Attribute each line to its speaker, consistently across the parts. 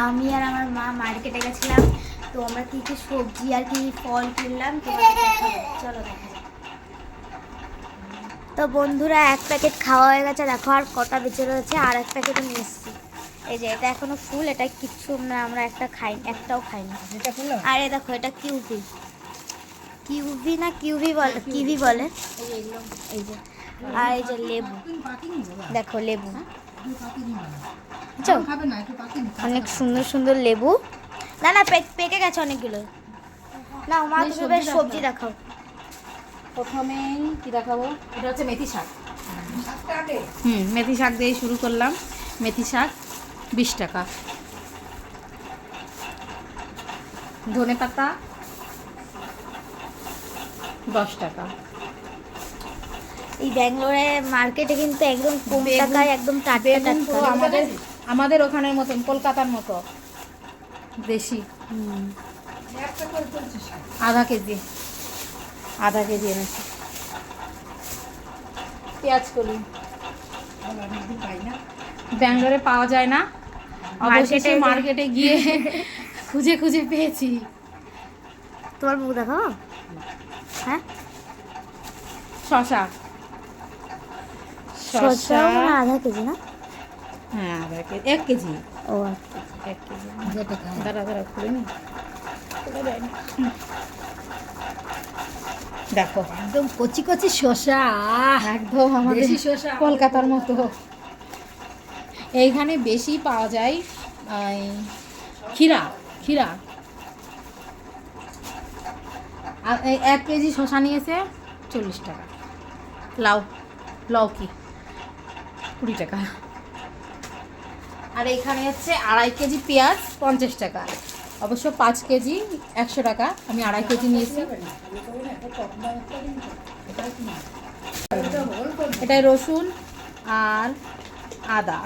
Speaker 1: আমি আর আমার মা মার্কেটে গেছিলাম, তো আমরা কী কী সবজি আর কি ফল কিনলাম তোমাদের দেখাবো, চলো দেখা যাক। তো বন্ধুরা এক প্যাকেট খাওয়া হয়ে গেছে, দেখো আর কটা বেঁচে রয়েছে, আর এক প্যাকেটও নিয়ে এসেছি। এই যে এটা এখনো ফুল, এটা কিচ্ছু না, আমরা একটাও খাইনি। আর এই দেখো এটা কিউবি না কিউবি বলে, কিউবি বলে। এই যে আর এই যে লেবু, দেখো লেবু, অনেক সুন্দর সুন্দর লেবু। না না পেকে গেছে অনেকগুলো। না মা তুমি বেশ সবজি দেখাও।
Speaker 2: প্রথমে কি দেখাবো, এটা হচ্ছে মেথি শাক। মেথি শাক দিয়ে শুরু করলাম। মেথি শাক 20 টাকা। ধনে পাতা 10 টাকা।
Speaker 1: এই ব্যাঙ্গালোরে মার্কেটে কিন্তু একদম কম টাকায় একদম টাটকা টাটকা,
Speaker 2: আমাদের ওখানের মতন, কলকাতার মতো দেশি। আধা কেজি এনেছি। পেঁয়াজ কলি ব্যাঙ্গালোরে পাওয়া যায় না, অবশেষে মার্কেটে গিয়ে খুঁজে খুঁজে পেয়েছি।
Speaker 1: তোমার মুখ দেখাও। হ্যাঁ
Speaker 2: শসা
Speaker 1: আধা কেজি না?
Speaker 2: হ্যাঁ আধা কেজি, 1 কেজি।
Speaker 1: ও
Speaker 2: 1 কেজি দাঁড়া খুলে নি। দেখো
Speaker 3: একদম কচি কচি শসা,
Speaker 2: একদম আমাদের কলকাতার মতো। এইখানে বেশি পাওয়া যায় ক্ষীরা। আর 1 কেজি শসা নিয়েছে 40 টাকা। লৌকি 20 টাকা। আর এইখানে হচ্ছে 2.5 কেজি পেঁয়াজ 50 টাকা। অবশ্য 5 কেজি 100 টাকা, আমি 2.5 কেজি নিয়েছি। এটাই রসুন আর আদা।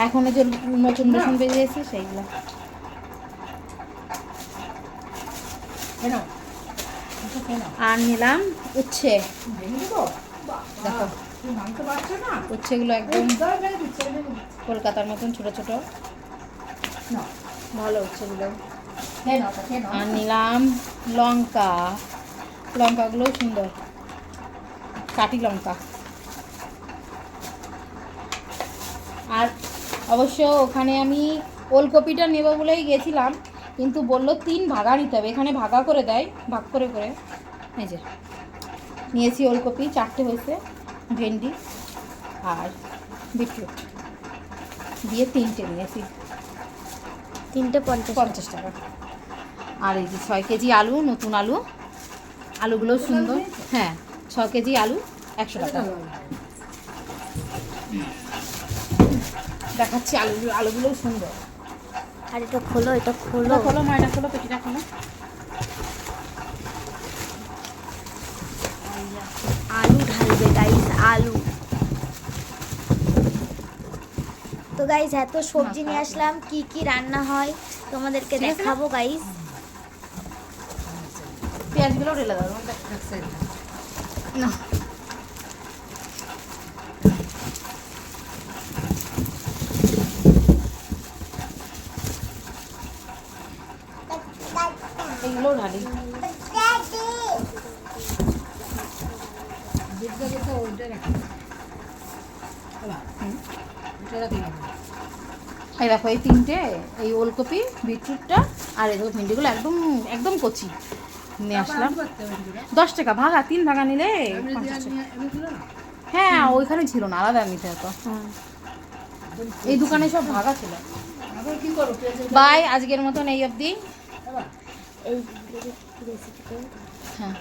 Speaker 2: এখন যে নতুন রসুন বেরিয়েছে সেইগুলো। আর নিলাম উচ্ছে। দেখো উচ্ছেগুলো একদম কলকাতার মতন ছোট ছোট, ভালো উচ্ছেগুলো। আর নিলাম লঙ্কাগুলো সুন্দর, কাটি লঙ্কা। আর অবশ্য ওখানে আমি ওলকপিটা নেব বলেই গেছিলাম, কিন্তু বললো 3 ভাগা নিতে হবে, এখানে ভাগা করে দেয়, ভাগ করে করে। এই যে নিয়েছি ওলকপি 4টে হয়েছে, ভেন্ডি আর বিটরুট দিয়ে 3টে নিয়েছি,
Speaker 1: 3টে
Speaker 2: 50 টাকা। আর এই যে 6 কেজি আলু, নতুন আলুগুলো সুন্দর। হ্যাঁ 6 কেজি আলু 100 টাকা। দেখাচ্ছি আলুগুলো সুন্দর।
Speaker 1: আর এটা খোলো
Speaker 2: ময়না খোলো, পেটিটা খোলো।
Speaker 1: আলু ঢালবে গাইস, আলু। তো গাইস এত সবজি নিয়ে আসলাম, কি কি রান্না হয় তোমাদেরকে দেখাবো গাইস।
Speaker 2: পেঁয়াজগুলো ঢেলে দাও না। এগুলো ঢালি। এই দেখো এই 3টে, এই ওলকপি, বিটরুটটা আর এই দেখো ভেন্ডিগুলো একদম একদম কচি নিয়ে আসলাম। 10 টাকা ভাগা, 3 ভাগা নিলে 50 টাকা। হ্যাঁ ওইখানে ছিল না, আলাদা নিতে হতো। এই দোকানে সব ভাগা ছিল। বাই, আজকের মতন এই অবধি। হ্যাঁ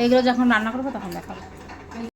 Speaker 2: এইগুলো যখন রান্না করবো তখন দেখাবো।